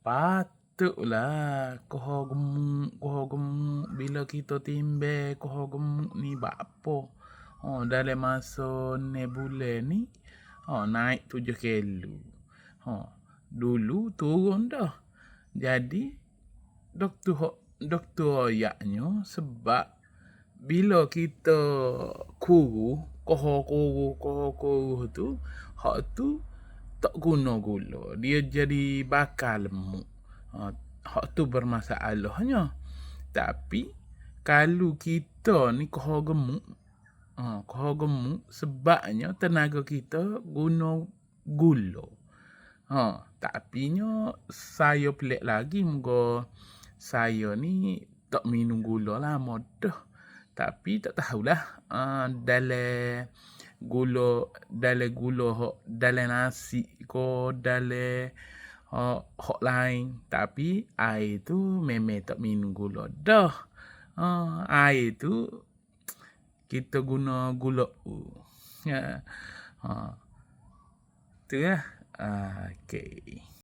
Patutlah kohor gemuk bila kita timbang kohor gemuk ni bakpo. Dalam masa 6 bulan ni naik 7 kilo. Dulu turun dah. Jadi doktor royaknya sebab bila kita kohor tu, hak tu tak guna gula. Dia jadi bakal lemuk. Hak tu bermasalahnya. Tapi kalau kita ni kohor gemuk sebabnya tenaga kita guna gula. Tapi nya saya pelik lagi muka saya ni tak minum gula lama dah. Tapi tak tahulah dalam gula hak dalam nasi ko dalam hak lain. Tapi air tu memang tak minum gula dah. Air tu kita guna gula. Tu lah. Okay.